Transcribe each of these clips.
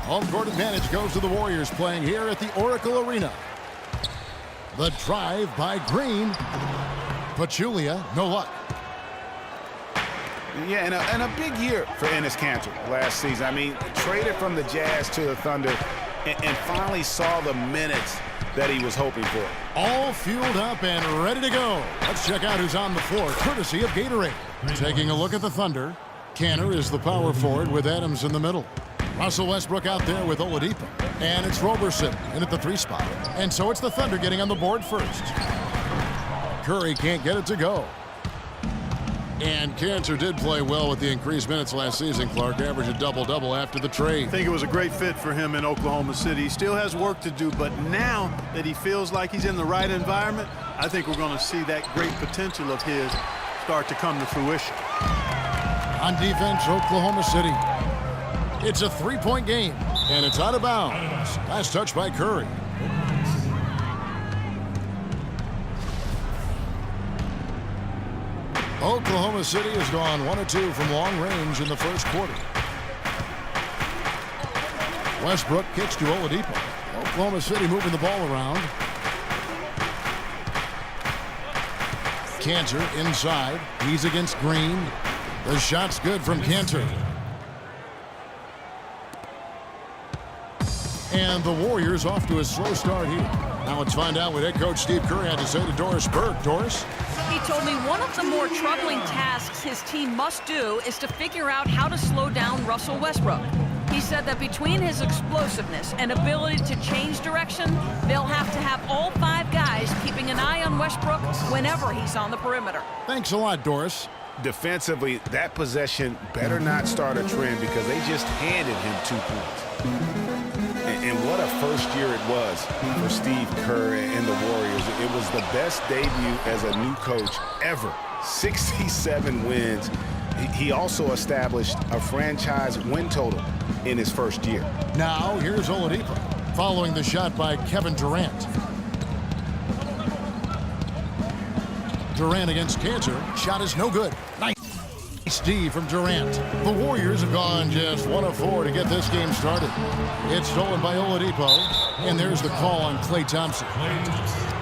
Home court advantage goes to the Warriors playing here at the Oracle Arena. The drive by Green. Pachulia, no luck. Yeah, and a big year for Enes Kanter last season. I mean, traded from the Jazz to the Thunder and finally saw the minutes that he was hoping for. All fueled up and ready to go. Let's check out who's on the floor, courtesy of Gatorade. Taking a look at the Thunder. Kanter is the power forward with Adams in the middle. Russell Westbrook out there with Oladipo. And it's Roberson in at the 3 spot. And so it's the Thunder getting on the board first. Curry can't get it to go. And Kanter did play well with the increased minutes last season, Clark. Averaged a double-double after the trade. I think it was a great fit for him in Oklahoma City. He still has work to do, but now that he feels like he's in the right environment, I think we're going to see that great potential of his start to come to fruition. On defense, Oklahoma City. It's a 3-point game, and it's out of bounds. Nice touch by Curry. Oklahoma City has gone 1 of 2 from long range in the first quarter. Westbrook kicks to Oladipo. Oklahoma City moving the ball around. Kanter inside. He's against Green. The shot's good from Kanter. And the Warriors off to a slow start here. Now let's find out what head coach Steve Kerr had to say to Doris Burke. Doris? He told me one of the more troubling tasks his team must do is to figure out how to slow down Russell Westbrook. He said that between his explosiveness and ability to change direction, they'll have to have all 5 guys keeping an eye on Westbrook whenever he's on the perimeter. Thanks a lot, Doris. Defensively, that possession better not start a trend because they just handed him 2 points. And what a first year it was for Steve Kerr and the Warriors. It was the best debut as a new coach ever. 67 wins. He also established a franchise win total in his first year. Now here's Oladipo following the shot by Kevin Durant. Durant against Kanter. Shot is no good. Nice D from Durant. The Warriors have gone just 1 of 4 to get this game started. It's stolen by Oladipo, and there's the call on Klay Thompson.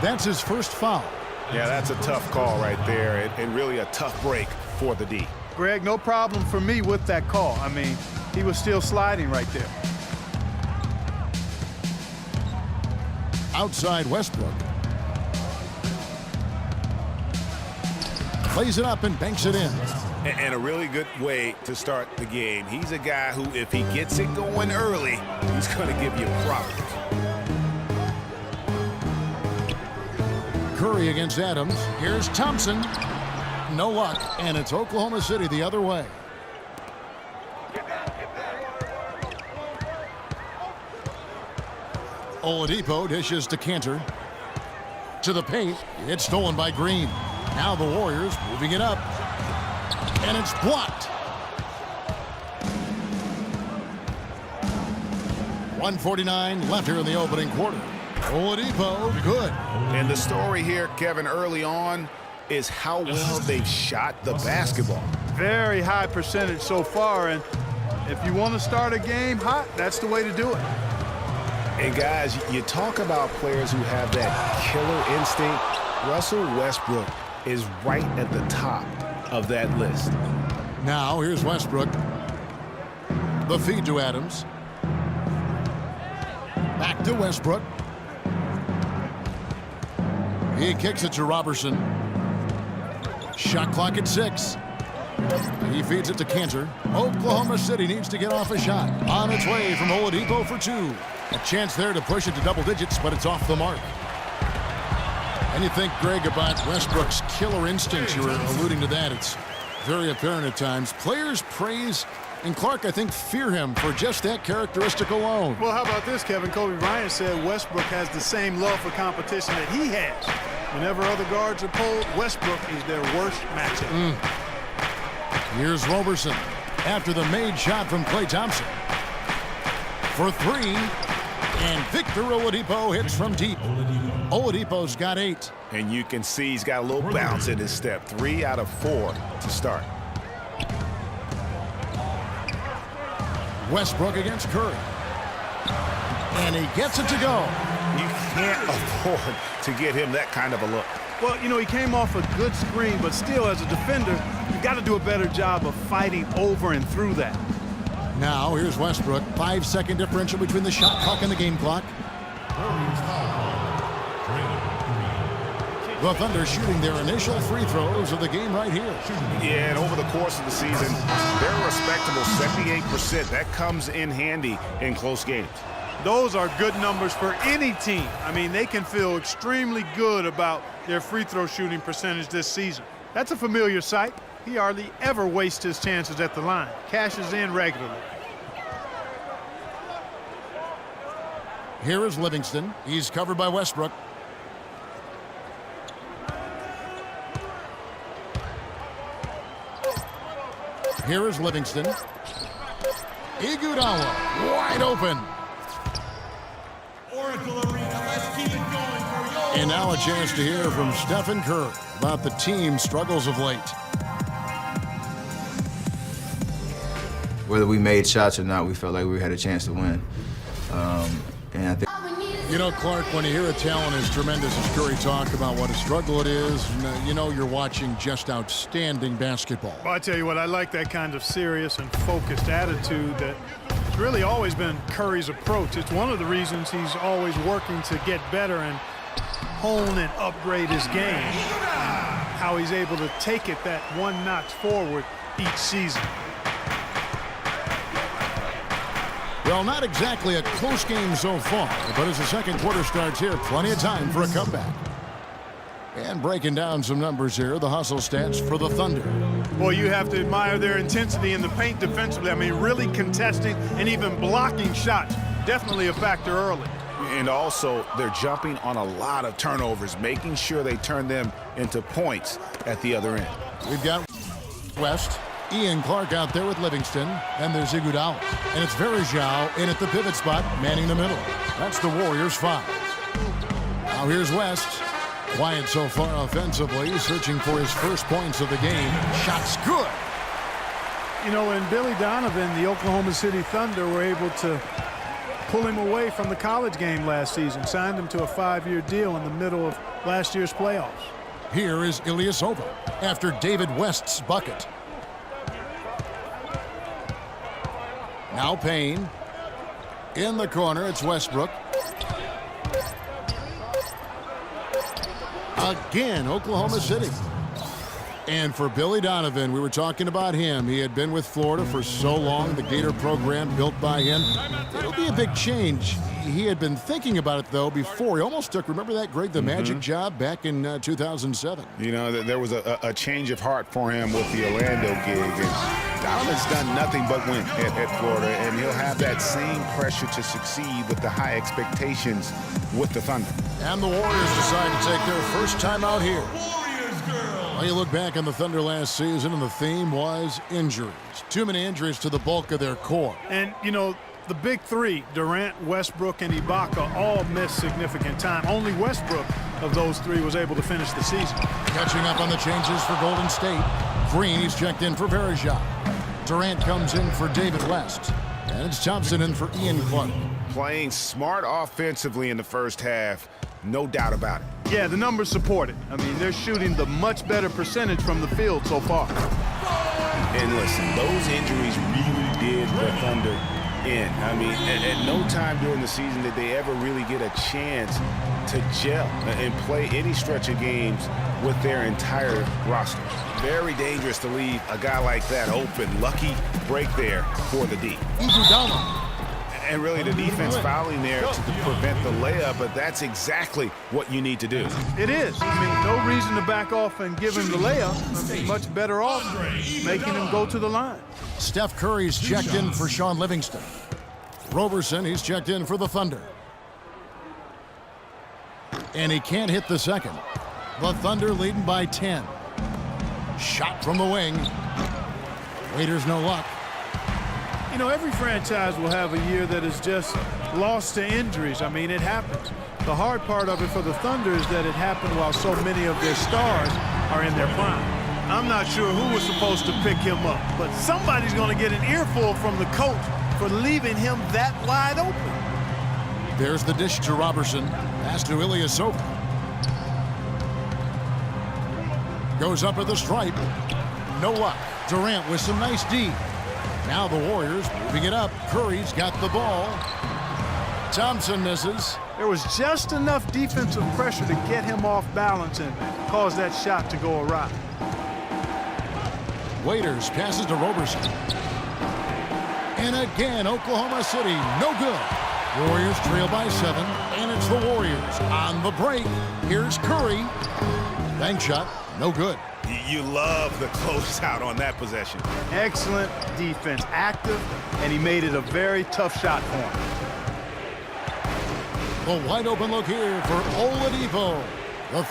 That's his first foul. Yeah, that's a tough call right there, and really a tough break for the D. Greg, no problem for me with that call. I mean, he was still sliding right there. Outside Westbrook. Plays it up and banks it in. And a really good way to start the game. He's a guy who, if he gets it going early, he's going to give you problems. Curry against Adams. Here's Thompson. No luck, and it's Oklahoma City the other way. Oladipo dishes to Kanter. To the paint. It's stolen by Green. Now the Warriors moving it up. And it's blocked. 1:49 left here in the opening quarter. Oladipo, good. And the story here, Kevin, early on is how well they've shot the basketball. Very high percentage so far, and if you want to start a game hot, that's the way to do it. And guys, you talk about players who have that killer instinct. Russell Westbrook is right at the top of that list. Now here's Westbrook. The feed to Adams. Back to Westbrook. He kicks it to Roberson. Shot clock at 6. He feeds it to Kanter. Oklahoma City needs to get off a shot. On its way from Oladipo for 2. A chance there to push it to double digits, but it's off the mark. And you think, Greg, about Westbrook's killer instincts. You were alluding to that. It's very apparent at times. Players praise, and Clark, I think, fear him for just that characteristic alone. Well, how about this, Kevin? Kobe Bryant said Westbrook has the same love for competition that he has. Whenever other guards are pulled, Westbrook is their worst matchup. Here's Roberson after the made shot from Klay Thompson. For 3, and Victor Oladipo hits from deep. Oladipo's got 8. And you can see he's got a little bounce in his step. 3 out of 4 to start. Westbrook against Curry. And he gets it to go. You can't afford to get him that kind of a look. Well, you know, he came off a good screen, but still, as a defender, you've got to do a better job of fighting over and through that. Now, here's Westbrook. 5-second differential between the shot clock and the game clock. The Thunder shooting their initial free throws of the game right here. Yeah, and over the course of the season, they're a respectable 78%. That comes in handy in close games. Those are good numbers for any team. I mean, they can feel extremely good about their free throw shooting percentage this season. That's a familiar sight. He hardly ever wastes his chances at the line. Cashes in regularly. Here is Livingston. He's covered by Westbrook. Here is Livingston. Iguodala wide open. And now a chance to hear from Stephen Curry about the team's struggles of late. Whether we made shots or not, we felt like we had a chance to win. And I think. You know, Clark, when you hear a talent as tremendous as Curry talk about what a struggle it is, you know you're watching just outstanding basketball. Well, I tell you what, I like that kind of serious and focused attitude that's really always been Curry's approach. It's one of the reasons he's always working to get better and hone and upgrade his game. How he's able to take it that one notch forward each season. Well, not exactly a close game so far, but as the second quarter starts here, plenty of time for a comeback. And breaking down some numbers here, the hustle stats for the Thunder. Boy, you have to admire their intensity in the paint defensively. I mean, really contesting and even blocking shots. Definitely a factor early. And also, they're jumping on a lot of turnovers, making sure they turn them into points at the other end. We've got West. Ian Clark out there with Livingston, and there's Iguodala. And it's Verjao in at the pivot spot, manning the middle. That's the Warriors' 5. Now here's West. Quiet so far offensively, searching for his first points of the game. Shot's good. You know, and Billy Donovan, the Oklahoma City Thunder, were able to pull him away from the college game last season, signed him to a 5-year deal in the middle of last year's playoffs. Here is Ilyasova after David West's bucket. Now Payne. In the corner, it's Westbrook. Again, Oklahoma City. And for Billy Donovan, we were talking about him. He had been with Florida for so long, the Gator program built by him. It'll be a big change. He had been thinking about it, though, before. He almost took, remember that, Greg, the Magic job back in 2007? You know, there was a change of heart for him with the Orlando gig. And Donovan's done nothing but win at Florida, and he'll have that same pressure to succeed with the high expectations with the Thunder. And the Warriors decide to take their first time out here. Well, you look back on the Thunder last season, and the theme was injuries. Too many injuries to the bulk of their core. And, you know, the big three, Durant, Westbrook, and Ibaka, all missed significant time. Only Westbrook of those three was able to finish the season. Catching up on the changes for Golden State. Green, he's checked in for Verjao. Durant comes in for David West. And it's Thompson in for Ian Clark. Playing smart offensively in the first half, no doubt about it. Yeah, the numbers support it. I mean, they're shooting the much better percentage from the field so far. And listen, those injuries really did the Thunder in. I mean, at no time during the season did they ever really get a chance to gel and play any stretch of games with their entire roster. Very dangerous to leave a guy like that open. Lucky break there for the D. Iguodala. And really the defense fouling there to prevent the layup, but that's exactly what you need to do. It is. I mean, no reason to back off and give him the layup. I mean, much better off making him go to the line. Steph Curry's checked in for Sean Livingston. Roberson, he's checked in for the Thunder. And he can't hit the second. The Thunder leading by 10. Shot from the wing. Raiders no luck. You know, every franchise will have a year that is just lost to injuries. I mean, it happens. The hard part of it for the Thunder is that it happened while so many of their stars are in their prime. I'm not sure who was supposed to pick him up, but somebody's going to get an earful from the coach for leaving him that wide open. There's the dish to Robertson. Pass to Ilyasova. Goes up at the stripe. No luck. Durant with some nice D. Now the Warriors moving it up. Curry's got the ball. Thompson misses. There was just enough defensive pressure to get him off balance and cause that shot to go awry. Waiters passes to Robertson. And again, Oklahoma City, no good. Warriors trail by 7, and it's the Warriors. On the break, here's Curry. Bank shot, no good. You love the closeout on that possession. Excellent defense, active, and he made it a very tough shot for him. The wide open look here for Oladipo. The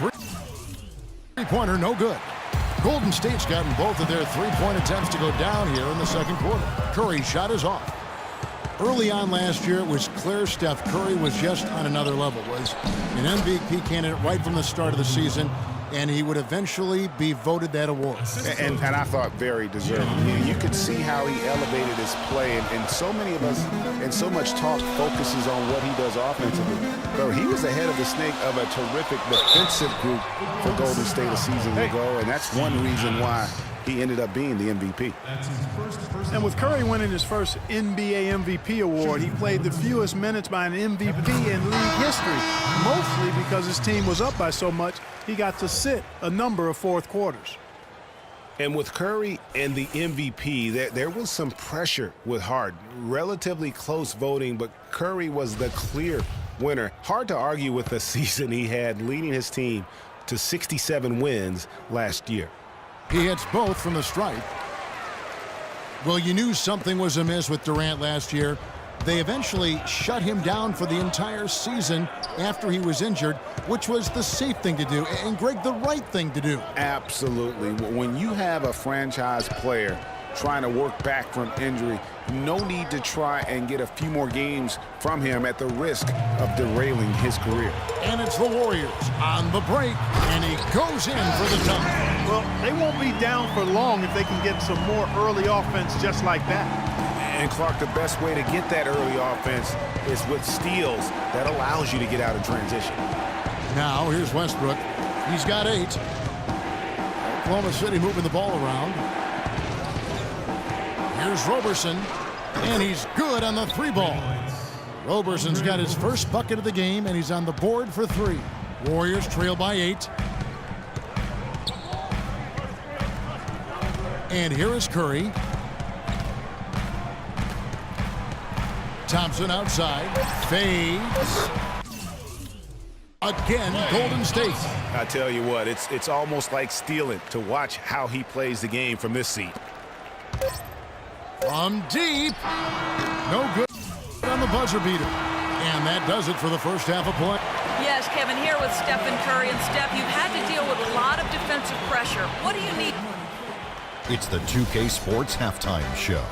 three-pointer, no good. Golden State's gotten both of their three-point attempts to go down here in the second quarter. Curry's shot is off. Early on last year, it was clear Steph Curry was just on another level, was an MVP candidate right from the start of the season, and he would eventually be voted that award. And I thought very deserving. You could see how he elevated his play, and so many of us, and so much talk focuses on what he does offensively. But he was ahead of the snake of a terrific defensive group for Golden State a season ago, and that's one reason why he ended up being the MVP. And with Curry winning his first NBA MVP award, he played the fewest minutes by an MVP in league history, mostly because his team was up by so much, he got to sit a number of fourth quarters. And with Curry and the MVP, there was some pressure with Harden. Relatively close voting, but Curry was the clear winner. Hard to argue with the season he had, leading his team to 67 wins last year. He hits both from the stripe. Well, you knew something was amiss with Durant last year. They eventually shut him down for the entire season after he was injured, which was the safe thing to do, and Greg, the right thing to do. Absolutely. When you have a franchise player trying to work back from injury, no need to try and get a few more games from him at the risk of derailing his career. And it's the Warriors on the break, and he goes in for the dunk. Well, they won't be down for long if they can get some more early offense just like that. And Clark, the best way to get that early offense is with steals that allows you to get out of transition. Now here's Westbrook. He's got 8. Oklahoma City moving the ball around. Here's Robertson, and he's good on the 3-ball. Roberson's got his first bucket of the game, and he's on the board for 3. Warriors trail by 8. And here is Curry. Thompson outside, fades. Again, Golden State. I tell you what, it's almost like stealing to watch how he plays the game from this seat. From deep, no good on the buzzer beater. And that does it for the first half of play. Yes, Kevin, here with Stephen Curry. And Steph, you've had to deal with a lot of defensive pressure. What do you need? It's the 2K Sports Halftime Show.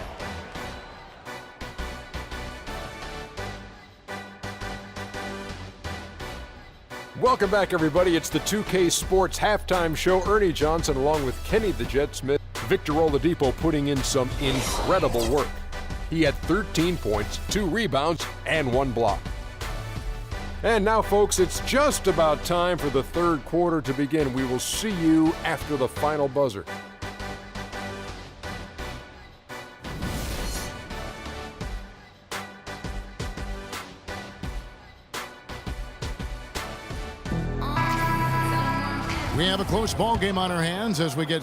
Welcome back, everybody. It's the 2K Sports Halftime Show. Ernie Johnson along with Kenny the Jet Smith. Victor Oladipo putting in some incredible work. He had 13 points, 2 rebounds, and 1 block. And now, folks, it's just about time for the third quarter to begin. We will see you after the final buzzer. We have a close ball game on our hands as we get